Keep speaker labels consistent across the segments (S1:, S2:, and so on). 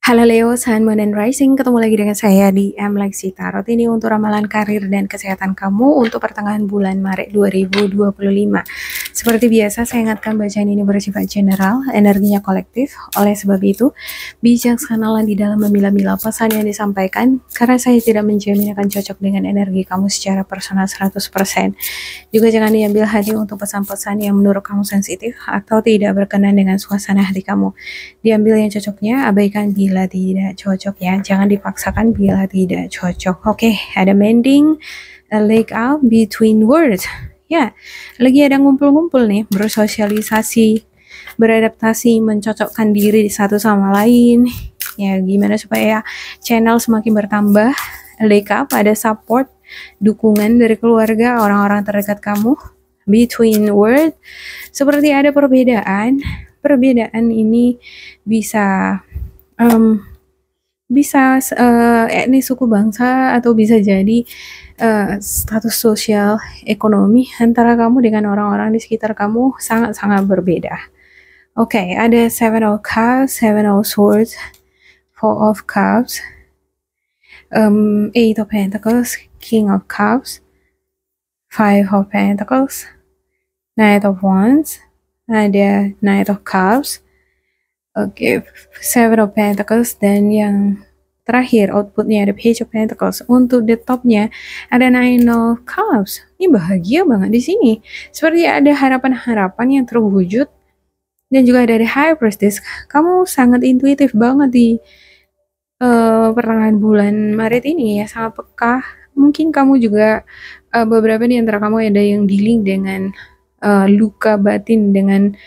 S1: Halo Leo, Sun, Moon, and Rising. Ketemu lagi dengan saya di M Lexi Tarot ini untuk ramalan karir dan kesehatan kamu untuk pertengahan bulan Maret 2025. Seperti biasa, saya ingatkan bacaan ini bersifat general, energinya kolektif. Oleh sebab itu, bijaksanalah di dalam memilah-milah pesan yang disampaikan, karena saya tidak menjamin akan cocok dengan energi kamu secara personal 100%. Juga jangan diambil hati untuk pesan-pesan yang menurut kamu sensitif atau tidak berkenan dengan suasana hati kamu. Diambil yang cocoknya, abaikan bila tidak cocok ya. Jangan dipaksakan bila tidak cocok. Oke, ada mending a leg out between words. Ya, lagi ada ngumpul-ngumpul nih, bersosialisasi, beradaptasi, mencocokkan diri satu sama lain. Ya, gimana supaya channel semakin bertambah. Leg up, ada support, dukungan dari keluarga, orang-orang terdekat kamu. Between word, seperti ada perbedaan. Perbedaan ini bisa etnis, suku, bangsa, atau bisa jadi status sosial ekonomi antara kamu dengan orang-orang di sekitar kamu sangat-sangat berbeda. Oke, ada Seven of Cups, Seven of Swords, Four of Cups, Eight of Pentacles, King of Cups, Five of Pentacles, Knight of Wands, ada Knight of Cups, oke, Seven of Pentacles, dan yang terakhir outputnya ada Page of Pentacles. Untuk the topnya ada Nine of Cups. Ini bahagia banget di sini. Seperti ada harapan-harapan yang terwujud. Dan juga ada The High Priestess. Kamu sangat intuitif banget di pertengahan bulan Maret ini ya, sangat peka. Mungkin kamu juga beberapa di antara kamu ada yang dealing dengan luka batin, dengan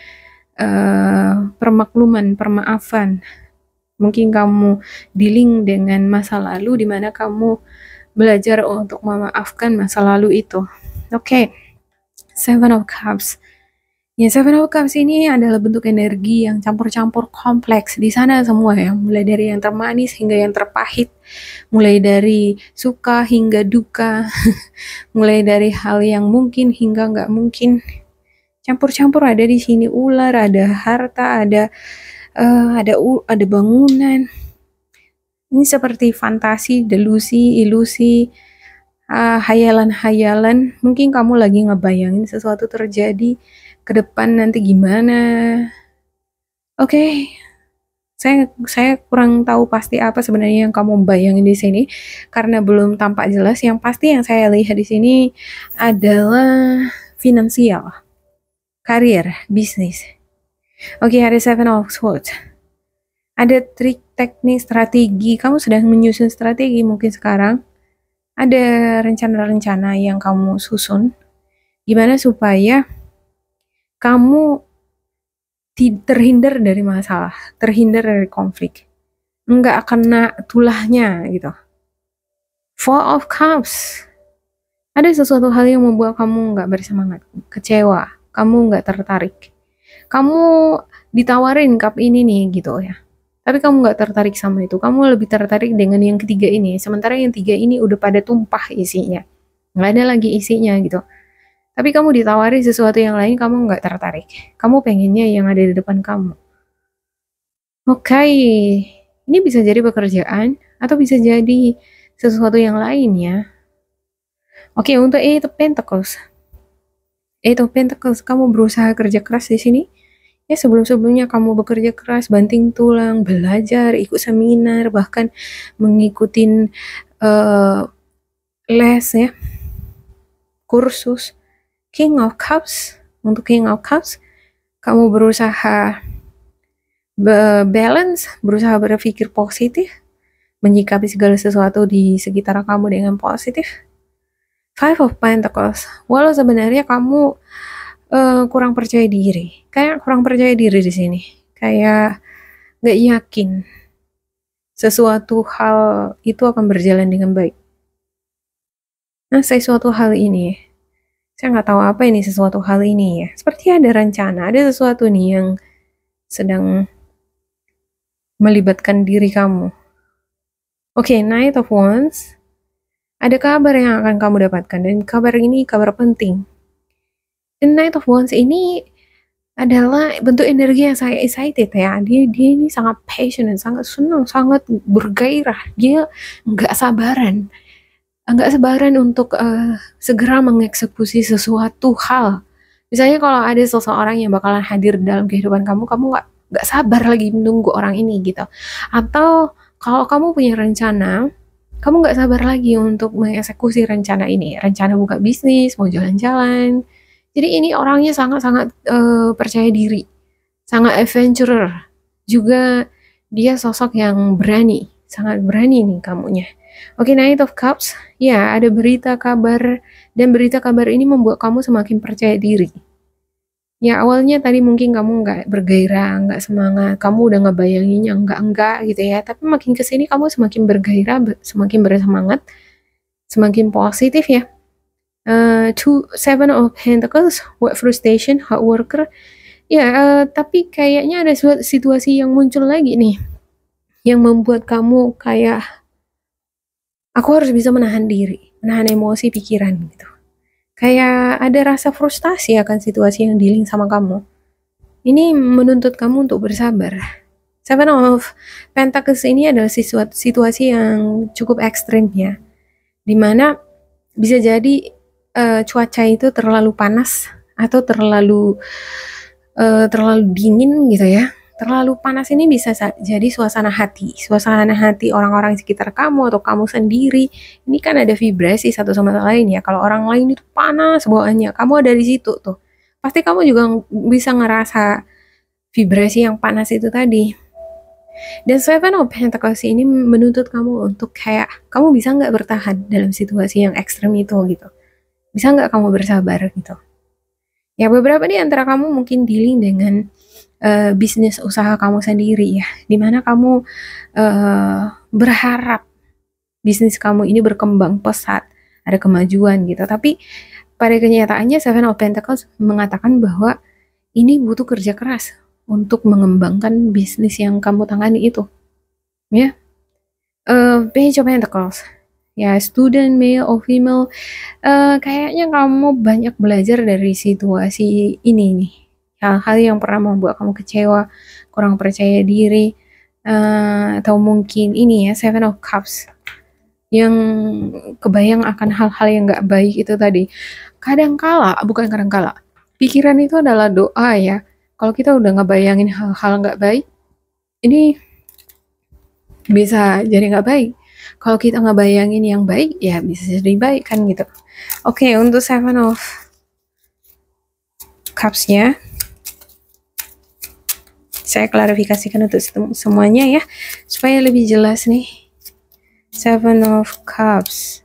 S1: permakluman, permaafan. Mungkin kamu dealing dengan masa lalu di mana kamu belajar untuk memaafkan masa lalu itu. Oke, Seven of Cups. Ya, Seven of Cups ini adalah bentuk energi yang campur-campur kompleks di sana semua ya, mulai dari yang termanis hingga yang terpahit, mulai dari suka hingga duka, mulai dari hal yang mungkin hingga nggak mungkin. Campur-campur ada di sini, ular, ada harta, ada bangunan. Ini seperti fantasi, delusi, ilusi, hayalan-hayalan. Mungkin kamu lagi ngebayangin sesuatu terjadi ke depan nanti gimana. Oke, saya kurang tahu pasti apa sebenarnya yang kamu bayangin di sini karena belum tampak jelas. Yang pasti yang saya lihat di sini adalah finansial, karir, bisnis. Oke, ada Seven of Swords. Ada trik, teknik, strategi. Kamu sedang menyusun strategi mungkin sekarang. Ada rencana-rencana yang kamu susun. Gimana supaya kamu terhindar dari masalah, terhindar dari konflik. Nggak kena tulahnya gitu. Four of Cups. Ada sesuatu hal yang membuat kamu nggak bersemangat, kecewa. Kamu nggak tertarik. Kamu ditawarin cup ini nih gitu ya. Tapi kamu nggak tertarik sama itu. Kamu lebih tertarik dengan yang ketiga ini. Sementara yang tiga ini udah pada tumpah isinya. Nggak ada lagi isinya gitu. Tapi kamu ditawari sesuatu yang lain, kamu nggak tertarik. Kamu pengennya yang ada di depan kamu. Oke. Ini bisa jadi pekerjaan atau bisa jadi sesuatu yang lain ya. Oke, untuk Eight of Pentacles. Eight of Pentacles, kamu berusaha kerja keras di sini. Ya, sebelum-sebelumnya kamu bekerja keras, banting tulang, belajar, ikut seminar, bahkan mengikuti les ya, kursus. King of Cups. Untuk King of Cups, kamu berusaha balance, berusaha berpikir positif, menyikapi segala sesuatu di sekitar kamu dengan positif. Five of Pentacles. Walau sebenarnya kamu kurang percaya diri, kayak kurang percaya diri di sini, kayak nggak yakin sesuatu hal itu akan berjalan dengan baik. Nah, sesuatu hal ini, saya nggak tahu apa ini sesuatu hal ini ya. Seperti ada rencana, ada sesuatu nih yang sedang melibatkan diri kamu. Oke, Knight of Wands. Ada kabar yang akan kamu dapatkan dan kabar ini kabar penting. The Knight of Wands ini adalah bentuk energi yang saya excited ya. Dia ini sangat passionate, sangat senang, sangat bergairah. Dia nggak sabaran, nggak sabaran untuk segera mengeksekusi sesuatu hal. Misalnya kalau ada seseorang yang bakalan hadir dalam kehidupan kamu, kamu nggak sabar lagi menunggu orang ini gitu. Atau kalau kamu punya rencana, kamu nggak sabar lagi untuk mengeksekusi rencana ini. Rencana buka bisnis, mau jalan-jalan. Jadi ini orangnya sangat-sangat percaya diri, sangat adventurer. Juga dia sosok yang berani, sangat berani nih kamunya. Oke, Knight of Cups, ya ada berita kabar dan berita kabar ini membuat kamu semakin percaya diri. Ya awalnya tadi mungkin kamu nggak bergairah, nggak semangat, kamu udah ngebayanginnya enggak gitu ya. Tapi makin kesini kamu semakin bergairah, semakin bersemangat, semakin positif ya. Seven of Pentacles, what frustration, hard worker. Ya, tapi kayaknya ada suatu situasi yang muncul lagi nih, yang membuat kamu kayak, aku harus bisa menahan diri, menahan emosi pikiran gitu. Kayak ada rasa frustasi akan situasi yang dealing sama kamu. Ini menuntut kamu untuk bersabar. Seven of Pentacles ini adalah situasi yang cukup ekstrim ya, dimana bisa jadi cuaca itu terlalu panas atau terlalu dingin gitu ya. Terlalu panas ini bisa jadi suasana hati orang-orang sekitar kamu atau kamu sendiri. Ini kan ada vibrasi satu sama lain ya. Kalau orang lain itu panas bawaannya, kamu ada di situ tuh. Pasti kamu juga bisa ngerasa vibrasi yang panas itu tadi. Dan Seven of Pentacles ini menuntut kamu untuk kayak, kamu bisa nggak bertahan dalam situasi yang ekstrem itu gitu. Bisa nggak kamu bersabar gitu. Ya beberapa di antara kamu mungkin dealing dengan bisnis usaha kamu sendiri ya, dimana kamu berharap bisnis kamu ini berkembang pesat, ada kemajuan gitu. Tapi pada kenyataannya Seven of Pentacles mengatakan bahwa ini butuh kerja keras untuk mengembangkan bisnis yang kamu tangani itu. Ya, Page of Pentacles. Ya, student male or female, kayaknya kamu banyak belajar dari situasi ini nih. Hal-hal yang pernah membuat kamu kecewa, kurang percaya diri, atau mungkin ini ya, Seven of Cups. Yang kebayang akan hal-hal yang gak baik itu tadi. Bukan kadangkala, pikiran itu adalah doa ya. Kalau kita udah ngebayangin hal-hal gak baik, ini bisa jadi gak baik. Kalau kita ngebayangin yang baik, ya bisa jadi baik kan gitu. Oke, untuk Seven of Cups-nya, saya klarifikasikan untuk semuanya ya, supaya lebih jelas nih. Seven of Cups.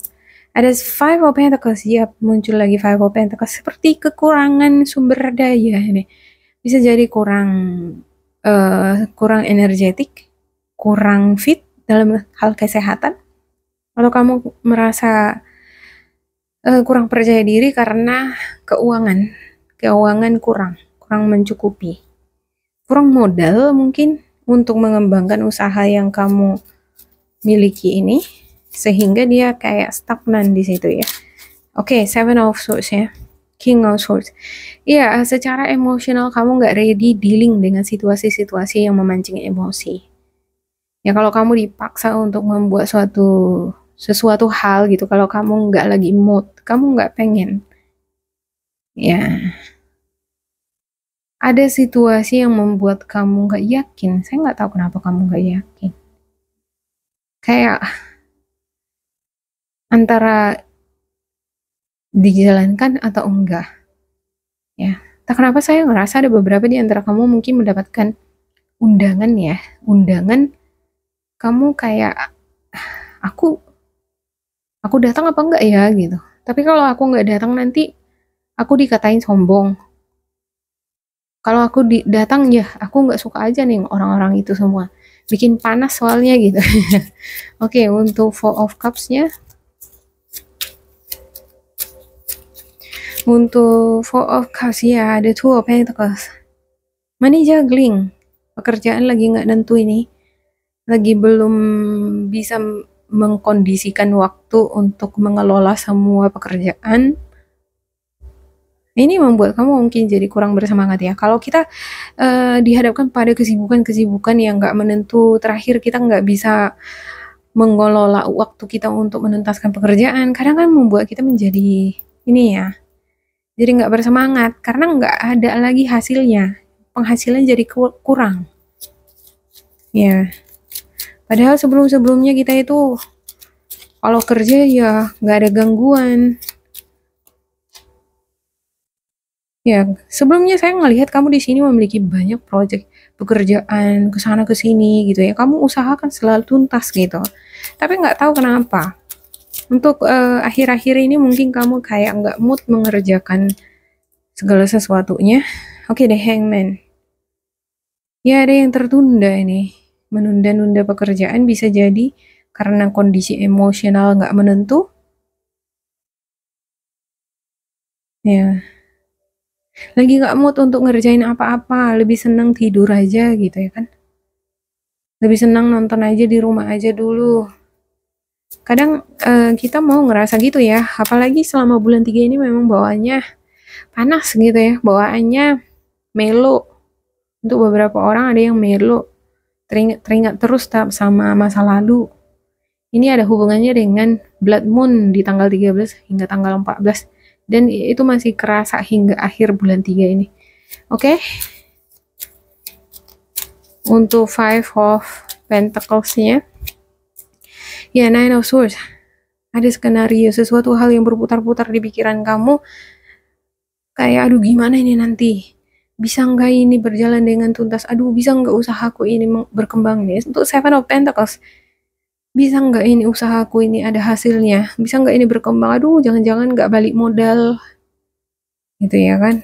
S1: Ada Five of Pentacles, ya muncul lagi Five of Pentacles. Seperti kekurangan sumber daya ini. Bisa jadi kurang energetik, kurang fit dalam hal kesehatan. Kalau kamu merasa kurang percaya diri karena keuangan kurang mencukupi, kurang modal mungkin untuk mengembangkan usaha yang kamu miliki ini, sehingga dia kayak stagnan di situ ya. Oke, Seven of Swords ya, King of Swords. Iya, secara emosional kamu nggak ready dealing dengan situasi-situasi yang memancing emosi. Ya kalau kamu dipaksa untuk membuat sesuatu hal gitu, kalau kamu nggak lagi mood, kamu nggak pengen, ya ada situasi yang membuat kamu nggak yakin. Saya nggak tahu kenapa kamu nggak yakin. Kayak antara dijalankan atau enggak. Ya, tak kenapa saya ngerasa ada beberapa di antara kamu mungkin mendapatkan undangan ya, undangan kamu kayak, aku datang apa enggak ya gitu. Tapi kalau aku nggak datang nanti aku dikatain sombong. Kalau aku datang ya, aku nggak suka aja nih orang-orang itu semua. Bikin panas soalnya gitu. Oke, untuk Four of Cups-nya. Untuk Four of Cups ya, ada Two of Pentacles. Money juggling. Pekerjaan lagi nggak nentu ini. Lagi belum bisa mengkondisikan waktu untuk mengelola semua pekerjaan. Ini membuat kamu mungkin jadi kurang bersemangat ya. Kalau kita dihadapkan pada kesibukan-kesibukan yang nggak menentu, terakhir kita nggak bisa mengelola waktu kita untuk menuntaskan pekerjaan, kadang kan membuat kita menjadi ini ya, jadi nggak bersemangat karena nggak ada lagi hasilnya, penghasilan jadi kurang. Ya, padahal sebelum-sebelumnya kita itu kalau kerja ya nggak ada gangguan. Ya, sebelumnya saya ngelihat kamu di sini memiliki banyak proyek pekerjaan ke sana ke sini gitu ya. Kamu usahakan selalu tuntas gitu. Tapi nggak tahu kenapa. Untuk akhir-akhir ini mungkin kamu kayak nggak mood mengerjakan segala sesuatunya. Oke deh, Hangman. Ya ada yang tertunda ini. Menunda-nunda pekerjaan bisa jadi karena kondisi emosional nggak menentu. Ya, lagi nggak mood untuk ngerjain apa-apa, lebih seneng tidur aja gitu ya kan. Lebih senang nonton aja di rumah aja dulu. Kadang kita mau ngerasa gitu ya, apalagi selama bulan 3 ini memang bawaannya panas gitu ya, bawaannya melo. Untuk beberapa orang ada yang melo, teringat terus sama masa lalu. Ini ada hubungannya dengan blood moon di tanggal 13 hingga tanggal 14 dan itu masih kerasa hingga akhir bulan 3 ini. Oke. Untuk Five of Pentacles-nya. Ya, Nine of Swords. Ada skenario, sesuatu hal yang berputar-putar di pikiran kamu. Kayak, aduh gimana ini nanti? Bisa nggak ini berjalan dengan tuntas? Aduh, bisa nggak usahaku ini berkembang nih? Untuk Seven of Pentacles. Bisa nggak ini usahaku ini ada hasilnya? Bisa nggak ini berkembang? Aduh, jangan-jangan nggak balik modal. Gitu ya kan?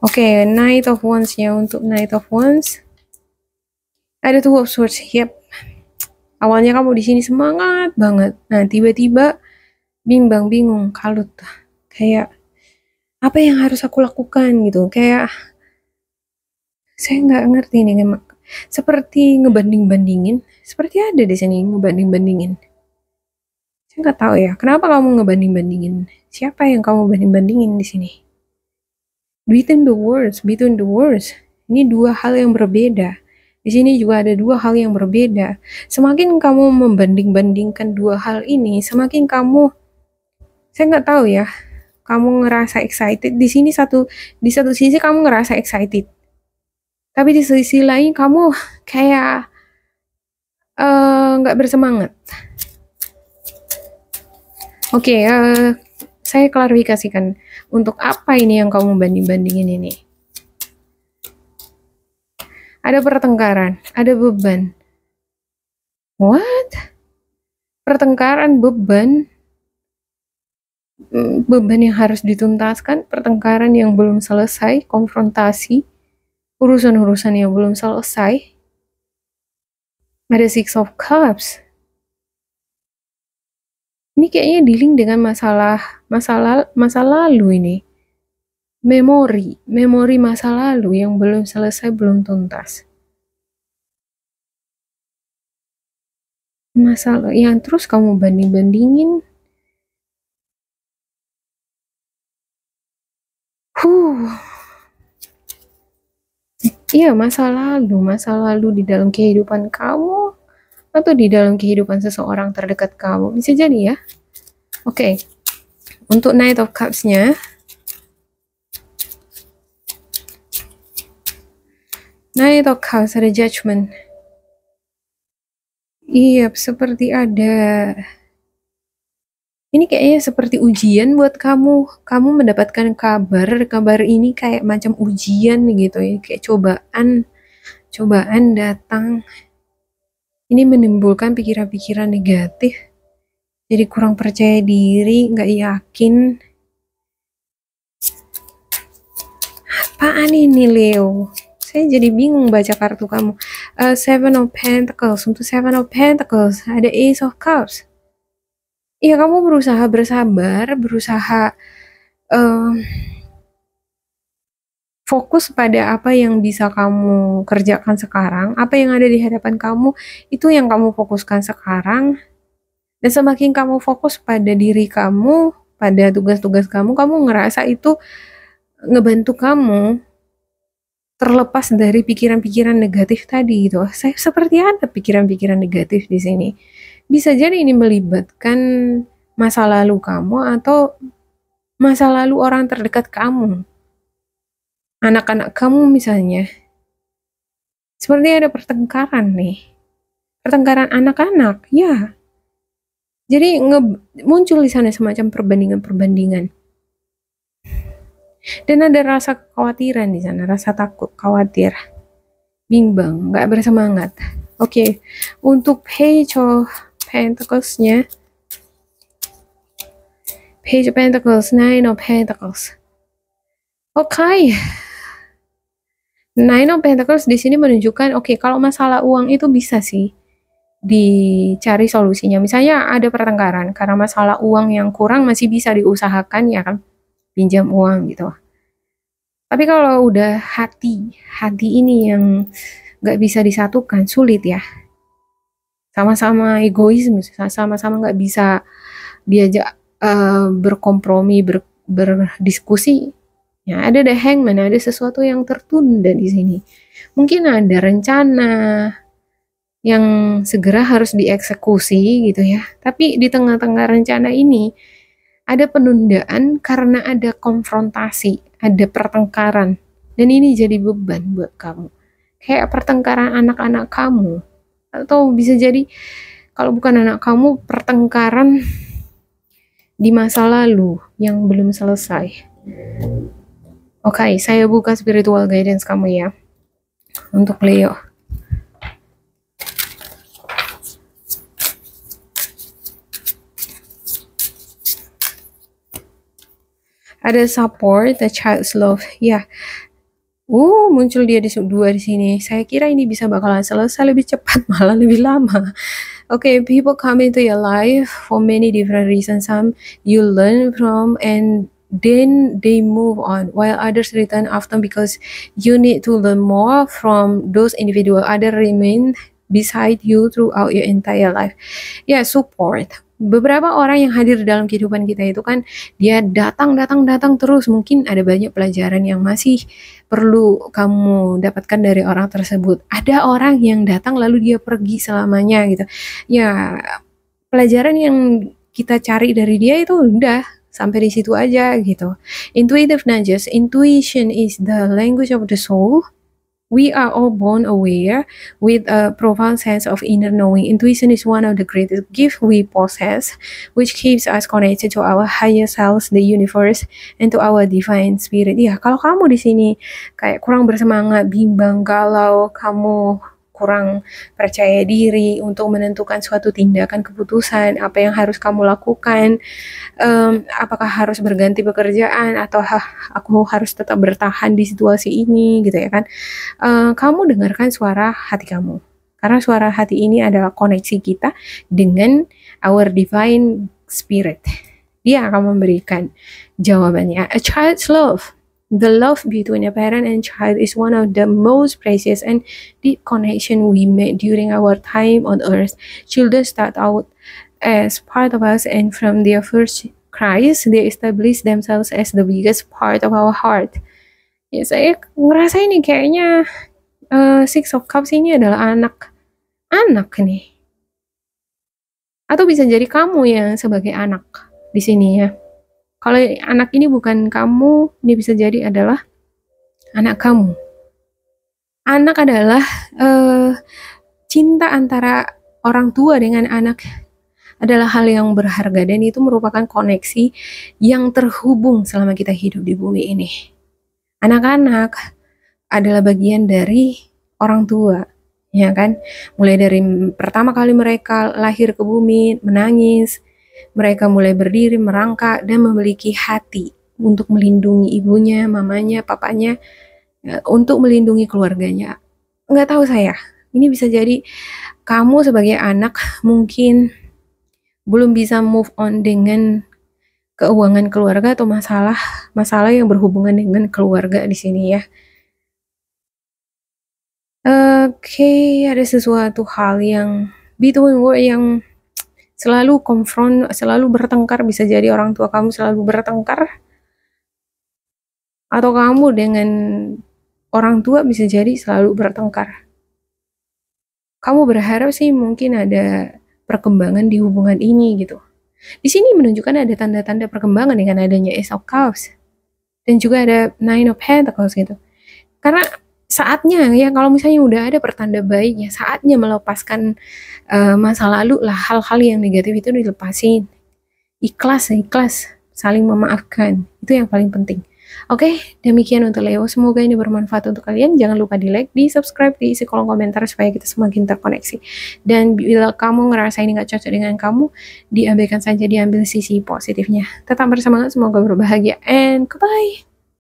S1: Oke, Knight of Wands-nya. Untuk Knight of Wands. Ada Two of Swords. Yep. Awalnya kamu di sini semangat banget. Nah, tiba-tiba bimbang, bingung, kalut. Kayak, apa yang harus aku lakukan gitu. Kayak, saya nggak ngerti nih. Seperti ngebanding-bandingin. Seperti ada di sini ngebanding-bandingin. Saya nggak tahu ya. Kenapa kamu ngebanding-bandingin? Siapa yang kamu banding-bandingin di sini? Between the words. Ini dua hal yang berbeda. Di sini juga ada dua hal yang berbeda. Semakin kamu membanding-bandingkan dua hal ini, semakin kamu, saya nggak tahu ya, kamu ngerasa excited. Di satu sisi kamu ngerasa excited, tapi di sisi lain kamu kayak nggak bersemangat. Oke, saya klarifikasikan untuk apa ini yang kamu banding-bandingin ini. Ada pertengkaran, ada beban. What? Pertengkaran, beban yang harus dituntaskan, pertengkaran yang belum selesai, konfrontasi, urusan-urusan yang belum selesai. Ada Six of Cups. Ini kayaknya dealing dengan masa lalu ini. Memori masa lalu yang belum selesai, belum tuntas. Masalah yang terus kamu banding-bandingin. Iya, masa lalu di dalam kehidupan kamu atau di dalam kehidupan seseorang terdekat kamu. Bisa jadi ya. Oke. Untuk Knight of Cups-nya, Knight of Cups ada Judgment. Iya, seperti ada. Ini kayaknya seperti ujian buat kamu. Kamu mendapatkan kabar ini kayak macam ujian gitu ya, kayak cobaan datang. Ini menimbulkan pikiran-pikiran negatif. Jadi kurang percaya diri, nggak yakin. Apaan ini Leo? Saya jadi bingung baca kartu kamu. Seven of Pentacles. Untuk Seven of Pentacles ada Ace of Cups. Iya, kamu berusaha bersabar, berusaha fokus pada apa yang bisa kamu kerjakan sekarang, apa yang ada di hadapan kamu, itu yang kamu fokuskan sekarang. Dan semakin kamu fokus pada diri kamu, pada tugas-tugas kamu, kamu ngerasa itu ngebantu kamu terlepas dari pikiran-pikiran negatif tadi gitu. Saya seperti ada pikiran-pikiran negatif di sini. Bisa jadi ini melibatkan masa lalu kamu atau masa lalu orang terdekat kamu. Anak-anak kamu misalnya. Seperti ada pertengkaran nih. Pertengkaran anak-anak, ya. Jadi muncul di sana semacam perbandingan-perbandingan. Dan ada rasa kekhawatiran di sana, rasa takut, khawatir, bimbang, nggak bersemangat. Oke, untuk Page of Pentacles-nya, Page of Pentacles, Nine of Pentacles. Oke. Nine of Pentacles di sini menunjukkan, oke, kalau masalah uang itu bisa sih dicari solusinya. Misalnya ada pertengkaran karena masalah uang yang kurang masih bisa diusahakan ya kan, pinjam uang gitu. Tapi kalau udah hati ini yang nggak bisa disatukan, sulit ya. Sama-sama egois, sama-sama nggak bisa diajak berkompromi, berdiskusi. Ya, ada the Hangman, ada sesuatu yang tertunda di sini. Mungkin ada rencana yang segera harus dieksekusi gitu ya. Tapi di tengah-tengah rencana ini ada penundaan karena ada konfrontasi, ada pertengkaran. Dan ini jadi beban buat kamu. Kayak pertengkaran anak-anak kamu. Atau bisa jadi kalau bukan anak kamu, pertengkaran di masa lalu yang belum selesai. Oke, saya buka spiritual guidance kamu ya. Untuk Leo. Ada support, the child's love. Ya. Muncul dia di dua di sini. Saya kira ini bisa bakalan selesai lebih cepat, malah lebih lama. Okay, people come into your life for many different reasons. Some you learn from and then they move on, while others return often because you need to learn more from those individuals. Others remain beside you throughout your entire life. Ya, support. Beberapa orang yang hadir dalam kehidupan kita itu kan dia datang terus. Mungkin ada banyak pelajaran yang masih perlu kamu dapatkan dari orang tersebut. Ada orang yang datang lalu dia pergi selamanya gitu. Ya, pelajaran yang kita cari dari dia itu udah sampai di situ aja gitu. Intuitive nudges. Intuition is the language of the soul. We are all born aware with a profound sense of inner knowing. Intuition is one of the greatest gifts we possess, which keeps us connected to our higher selves, the universe, and to our divine spirit. Ya, kalau kamu di sini kayak kurang bersemangat, bimbang, galau, kamu kurang percaya diri untuk menentukan suatu tindakan keputusan, apa yang harus kamu lakukan, apakah harus berganti pekerjaan atau aku harus tetap bertahan di situasi ini gitu ya kan. Kamu dengarkan suara hati kamu, karena suara hati ini adalah koneksi kita dengan our divine spirit. Dia akan memberikan jawabannya. A child's love. The love between a parent and child is one of the most precious and deep connection we made during our time on earth. Children start out as part of us, and from their first cries, they establish themselves as the biggest part of our heart. Ya, saya ngerasa ini kayaknya Six of Cups ini adalah anak nih. Atau bisa jadi kamu yang sebagai anak di sini ya. Kalau anak ini bukan kamu, ini bisa jadi adalah anak kamu. Anak adalah cinta antara orang tua dengan anak adalah hal yang berharga, dan itu merupakan koneksi yang terhubung selama kita hidup di bumi ini. Anak-anak adalah bagian dari orang tua, ya kan? Mulai dari pertama kali mereka lahir ke bumi, menangis, mereka mulai berdiri, merangkak, dan memiliki hati untuk melindungi ibunya, mamanya, papanya, untuk melindungi keluarganya. Nggak tahu saya, ini bisa jadi kamu sebagai anak mungkin belum bisa move on dengan keuangan keluarga atau masalah yang berhubungan dengan keluarga di sini ya. Oke, ada sesuatu hal yang between word yang selalu konfront, selalu bertengkar, bisa jadi orang tua kamu selalu bertengkar, atau kamu dengan orang tua bisa jadi selalu bertengkar. Kamu berharap sih mungkin ada perkembangan di hubungan ini gitu. Di sini menunjukkan ada tanda-tanda perkembangan dengan adanya Ace of Cups dan juga ada Nine of Pentacles gitu. Karena saatnya ya, kalau misalnya udah ada pertanda baiknya, saatnya melepaskan masa lalu lah, hal-hal yang negatif itu dilepasin. Ikhlas, ikhlas, saling memaafkan. Itu yang paling penting. Oke, demikian untuk Leo. Semoga ini bermanfaat untuk kalian. Jangan lupa di like, di subscribe, diisi kolom komentar supaya kita semakin terkoneksi. Dan bila kamu ngerasa ini gak cocok dengan kamu, diabaikan saja, diambil sisi positifnya. Tetap bersemangat, semoga berbahagia, and goodbye.